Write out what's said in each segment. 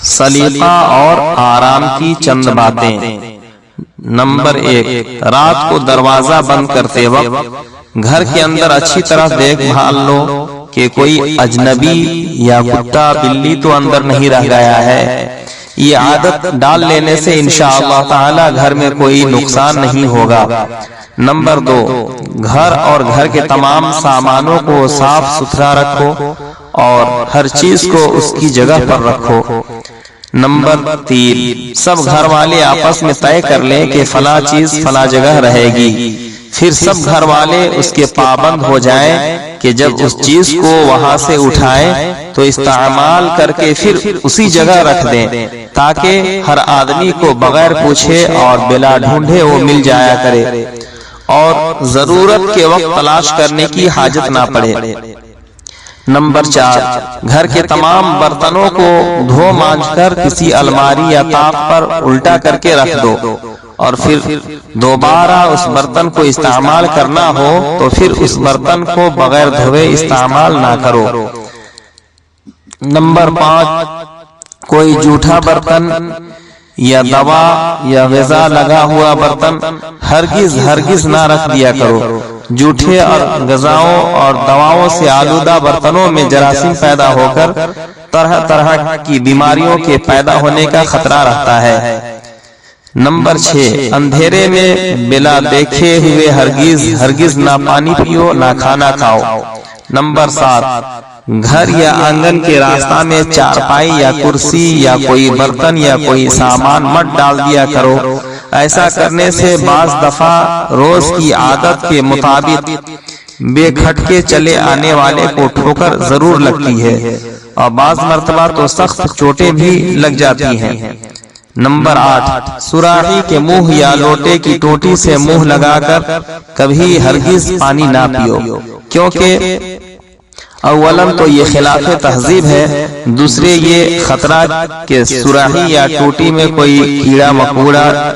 سلیقہ اور آرام کی چند باتیں۔ نمبر 1، رات کو دروازہ بند کرتے وقت گھر کے اندر اچھی طرح دیکھ بھال لو کہ کوئی اجنبی یا کتا بلی تو اندر نہیں رہ گیا ہے۔ یہ عادت ڈال لینے سے انشاءاللہ تعالی گھر میں کوئی نقصان نہیں ہوگا۔ نمبر 2، گھر اور گھر کے تمام سامانوں کو صاف ستھرا رکھو اور ہر چیز کو اس کی جگہ پر رکھو۔ نمبر 3، سب گھر والے آپس میں طے کر لیں کہ فلاں چیز فلاں جگہ رہے گی، پھر سب گھر والے اس کے پابند ہو جائیں کہ جب اس چیز کو وہاں سے اٹھائیں تو استعمال کر کے پھر اسی جگہ رکھ دیں، تاکہ ہر آدمی کو بغیر پوچھے اور بلا ڈھونڈے وہ مل جایا کرے اور ضرورت کے وقت تلاش کرنے کی حاجت نہ پڑے۔ نمبر 4، گھر کے تمام برتنوں کو دھو مانج کر کسی الماری یا طاق پر الٹا کر کے رکھ دو، اور پھر دوبارہ اس برتن کو استعمال کرنا ہو تو پھر اس برتن کو بغیر دھوئے استعمال نہ کرو۔ نمبر 5، کوئی جھوٹا برتن یا دوا یا غذا لگا ہوا برتن ہرگز نہ رکھ دیا کرو۔ جھوٹے اور غذاؤں اور دواؤں سے آلودہ برتنوں میں جراثیم پیدا ہو کر طرح طرح کی بیماریوں کے پیدا ہونے کا خطرہ رہتا ہے۔ نمبر 6، اندھیرے میں بلا دیکھے ہوئے ہرگز نہ پانی پیو نہ کھانا کھاؤ۔ نمبر 7، گھر یا آنگن کے راستہ میں چارپائی یا کرسی یا کوئی برتن یا کوئی سامان مت ڈال دیا کرو۔ ایسا کرنے سے بعض دفعہ روز کی عادت کے مطابق بے کھٹکے چلے آنے والے کو ٹھوکر ضرور لگتی ہے اور بعض مرتبہ تو سخت چوٹیں بھی لگ جاتی ہیں۔ نمبر 8، سراہی کے منہ یا لوٹے کی ٹوٹی سے منہ لگا کر کبھی ہرگز پانی نہ پیو، کیونکہ اولاً تو یہ خلاف تہذیب ہے، دوسرے یہ خطرہ کہ سراہی یا ٹوٹی میں کوئی کیڑا مکوڑا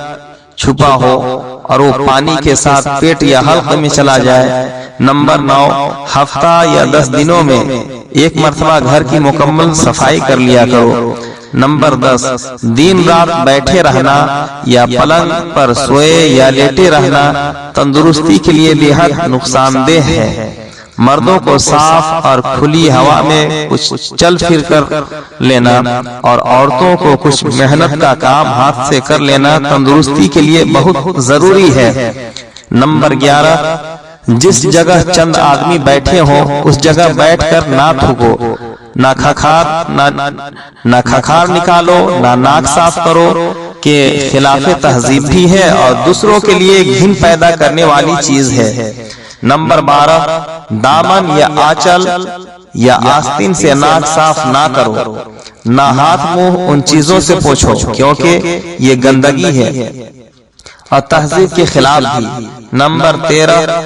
چھپا ہو اور وہ پانی کے ساتھ پیٹ یا حلق میں چلا جائے۔ نمبر 9، ہفتہ یا 10 دنوں میں ایک مرتبہ گھر کی مکمل صفائی کر لیا کرو۔ نمبر 10، دن رات بیٹھے رہنا یا پلنگ پر سوئے یا لیٹے رہنا تندرستی کے لیے بے حد نقصان دہ ہے۔ مردوں کو صاف اور کھلی ہوا میں کچھ چل پھر کر لینا اور عورتوں کو کچھ محنت کا کام ہاتھ سے کر لینا تندرستی کے لیے بہت ضروری ہے۔ نمبر 11، جس جگہ چند آدمی بیٹھے ہوں اس جگہ بیٹھ کر نہ تھوکو، نہ کھکھار نکالو، نہ ناک صاف کرو، کہ خلاف تہذیب بھی ہے اور دوسروں کے لیے گھن پیدا کرنے والی چیز ہے۔ نمبر 12، دامن یا آنچل یا آستین سے ناک صاف نہ کرو، نہ ہاتھ منہ ان چیزوں سے پوچھو کیونکہ یہ گندگی ہے اور تہذیب کے خلاف بھی۔ نمبر 13،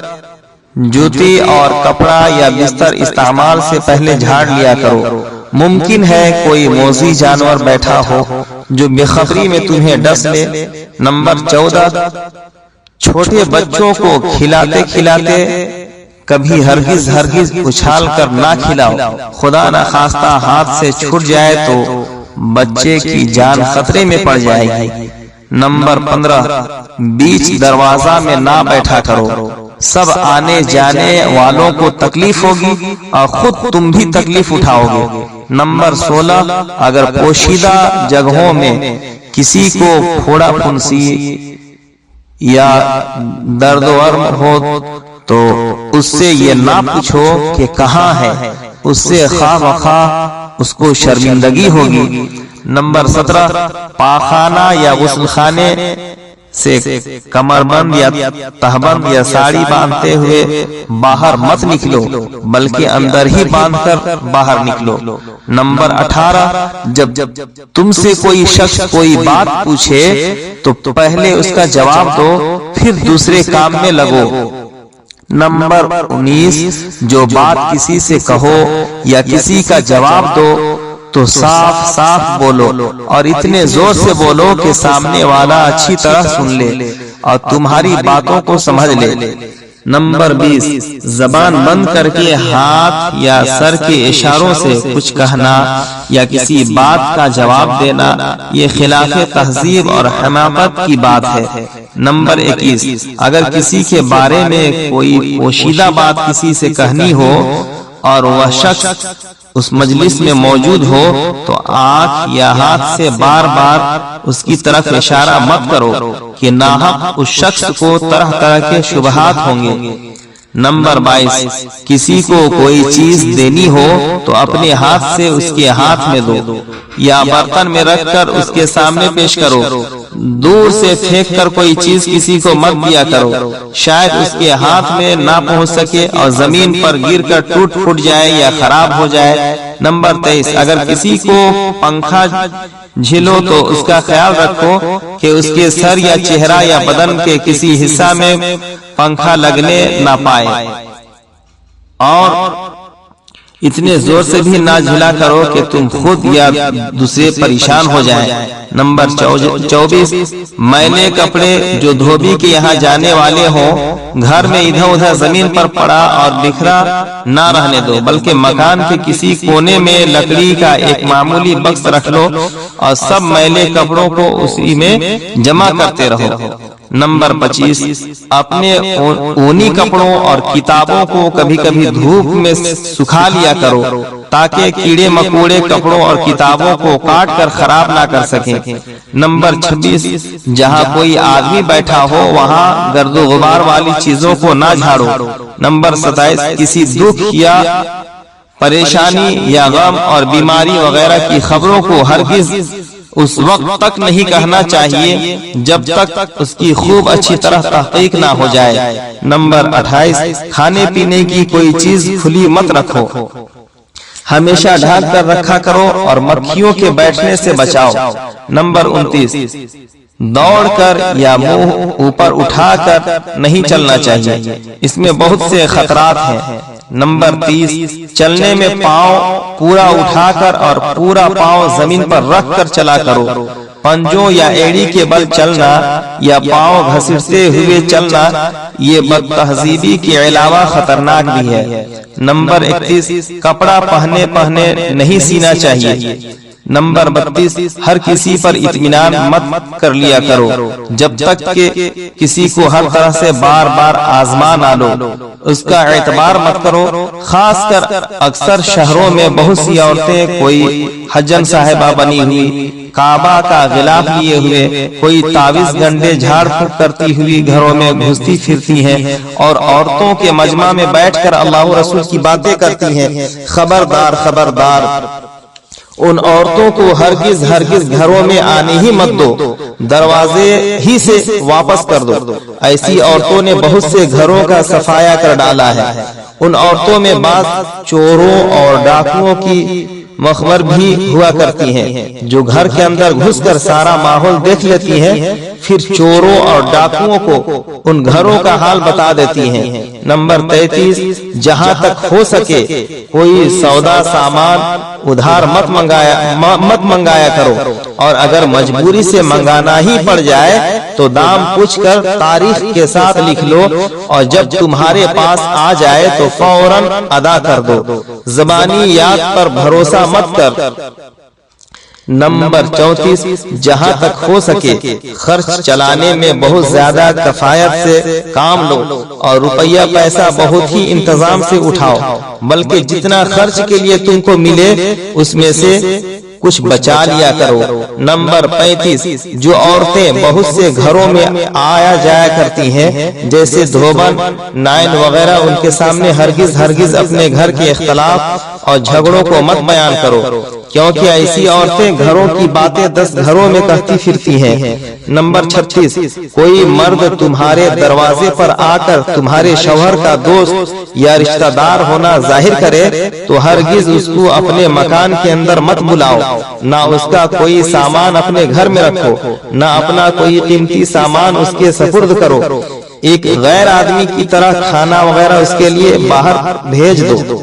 جوتی اور کپڑا یا بستر استعمال سے پہلے جھاڑ لیا کرو۔ ممکن ہے کوئی موذی جانور بیٹھا ہو جو بے خبری میں تمہیں ڈس لے۔ نمبر 14، چھوٹے بچوں کو کھلاتے کھلاتے کبھی ہرگز اچھال کر نہ کھلاؤ، خدا نہ خواستہ ہاتھ سے چھوٹ جائے تو بچے کی جان خطرے میں پڑ جائے گی۔ نمبر 15، بیچ دروازہ میں نہ بیٹھا کرو، سب آنے جانے والوں کو تکلیف ہوگی اور خود تم بھی تکلیف اٹھاؤ گے۔ نمبر 16، اگر پوشیدہ جگہوں میں کسی کو پھوڑا پھنسی یا درد ورم ہو تو اس سے یہ نہ پوچھو کہ کہاں ہے، اس سے خواہ مخواہ اس کو شرمندگی ہوگی۔ نمبر 17، پاخانہ یا غسل خانے سے کمر بند یا تہبند یا ساڑی باندھتے ہوئے باہر مت نکلو بلکہ اندر ہی باندھ کر باہر نکلو۔ نمبر 18، جب تم سے کوئی شخص کوئی بات پوچھے تو پہلے اس کا جواب دو پھر دوسرے کام میں لگو۔ نمبر 19، جو بات کسی سے کہو یا کسی کا جواب دو تو صاف بولو اور اتنے زور سے بولو کہ سامنے والا اچھی طرح سن لے اور تمہاری باتوں کو سمجھ لے۔ نمبر 20 زبان بند کر کے ہاتھ یا سر کے اشاروں سے کچھ کہنا یا کسی بات کا جواب دینا یہ خلاف تہذیب اور حماقت کی بات ہے۔ نمبر 21 اگر کسی کے بارے میں کوئی پوشیدہ بات کسی سے کہنی ہو اور وہ شخص اس مجلس میں موجود ہو تو آنکھ یا ہاتھ سے بار بار اس کی طرف اشارہ مت کرو کہ ناحق اس شخص کو طرح طرح کے شبہات ہوں گے۔ نمبر 22 کسی کو کوئی چیز دینی ہو تو اپنے ہاتھ سے اس کے ہاتھ میں دو یا برتن میں رکھ کر اس کے سامنے پیش کرو۔ دور سے پھینک کر کوئی چیز کسی کو مت دیا کرو، شاید اس کے ہاتھ میں نہ پہنچ سکے اور زمین پر گر کر ٹوٹ پھوٹ جائے یا خراب ہو جائے۔ نمبر 23 اگر کسی کو پنکھا جھلو تو اس کا خیال رکھو کہ اس کے سر یا چہرہ یا بدن کے کسی حصہ میں پنکھا لگنے نہ پائے، اور اتنے زور سے بھی نہ جھلا کرو کہ تم خود یا دوسرے پریشان ہو جائیں۔ نمبر 24 میلے کپڑے جو دھوبی کے یہاں جانے والے ہوں گھر میں ادھر ادھر زمین پر پڑا اور بکھرا نہ رہنے دو، بلکہ مکان کے کسی کونے میں لکڑی کا ایک معمولی بکس رکھ لو اور سب میلے کپڑوں کو اسی میں جمع کرتے رہو۔ نمبر 25 اپنے اونی کپڑوں اور کتابوں کو کبھی کبھی دھوپ میں سکھا لیا کرو تاکہ کیڑے مکوڑے کپڑوں اور کتابوں کو کاٹ کر خراب نہ کر سکیں۔ نمبر 26 جہاں کوئی آدمی بیٹھا ہو وہاں گرد و غبار والی چیزوں کو نہ جھاڑو۔ نمبر 27 کسی دکھ یا پریشانی یا غم اور بیماری وغیرہ کی خبروں کو ہرگز اس وقت تک نہیں کہنا چاہیے جب تک اس کی خوب اچھی طرح تحقیق نہ ہو جائے۔ نمبر 28 کھانے پینے کی کوئی چیز کھلی مت رکھو، ہمیشہ ڈھانپ کر رکھا کرو اور مکھیوں کے بیٹھنے سے بچاؤ۔ نمبر 29 دوڑ کر یا منہ اوپر اٹھا کر نہیں چلنا چاہیے، اس میں بہت سے خطرات ہیں۔ نمبر 30 چلنے میں پاؤں پورا اٹھا کر اور پورا پاؤں زمین پر رکھ کر چلا کرو۔ پنجوں یا ایڑی کے بل چلنا یا پاؤں گھسیٹتے ہوئے چلنا یہ بد تہذیبی کے علاوہ خطرناک بھی ہے۔ نمبر 31 کپڑا پہنے نہیں سینا چاہیے۔ نمبر 32 ہر کسی پر اطمینان مت کر لیا کرو جب تک کہ کسی کو ہر طرح سے بار بار آزما نہ لو، اس کا اعتبار مت کرو۔ خاص کر اکثر شہروں میں بہت سی عورتیں کوئی حجن صاحبہ بنی ہوئی، کعبہ کا غلاف لیے ہوئے، کوئی تعویذ گنڈے جھاڑ پھونک کرتی ہوئی گھروں میں گھستی پھرتی ہیں اور عورتوں کے مجمع میں بیٹھ کر اللہ و رسول کی باتیں کرتی ہیں۔ خبردار خبردار، ان عورتوں کو ہرگز گھروں میں آنے ہی مت دو، دروازے ہی سے واپس کر دو۔ ایسی عورتوں نے بہت سے گھروں کا صفایا کر ڈالا ہے۔ ان عورتوں میں بعض چوروں اور ڈاکوؤں کی مخبر بھی ہوا کرتی ہیں جو گھر کے اندر گھس کر سارا ماحول دیکھ لیتی ہیں، پھر چوروں اور ڈاکوؤں کو ان گھروں کا حال بتا دیتی ہیں۔ نمبر 33 جہاں تک ہو سکے کوئی سودا سامان ادھار مت منگایا کرو، اور اگر مجبوری سے منگانا ہی پڑ جائے تو دام پوچھ کر تاریخ کے ساتھ لکھ لو اور جب تمہارے پاس آ جائے تو فوراً ادا کر دو۔ زبانی یاد پر بھروسہ مت کر۔ نمبر 34 جہاں تک ہو سکے خرچ چلانے میں بہت زیادہ کفایت سے کام لو اور روپیہ پیسہ بہت ہی انتظام سے اٹھاؤ، بلکہ جتنا خرچ کے لیے تم کو ملے اس میں سے کچھ بچا لیا کرو۔ نمبر 35 جو عورتیں بہت سے گھروں میں آیا جایا کرتی ہیں جیسے دھوبن نائن وغیرہ، ان کے سامنے ہرگز اپنے گھر کے اختلاف اور جھگڑوں کو مت بیان کرو، کیونکہ ایسی عورتیں گھروں کی باتیں 10 گھروں میں کہتی پھرتی ہیں۔ نمبر 36 کوئی مرد تمہارے دروازے پر آ کر تمہارے شوہر کا دوست یا رشتہ دار ہونا ظاہر کرے تو ہرگز اس کو اپنے مکان کے اندر مت بلاؤ، نہ اس کا کوئی سامان اپنے گھر میں رکھو، نہ اپنا کوئی قیمتی سامان اس کے سپرد کرو۔ ایک غیر آدمی کی طرح کھانا وغیرہ اس کے لیے باہر بھیج دو۔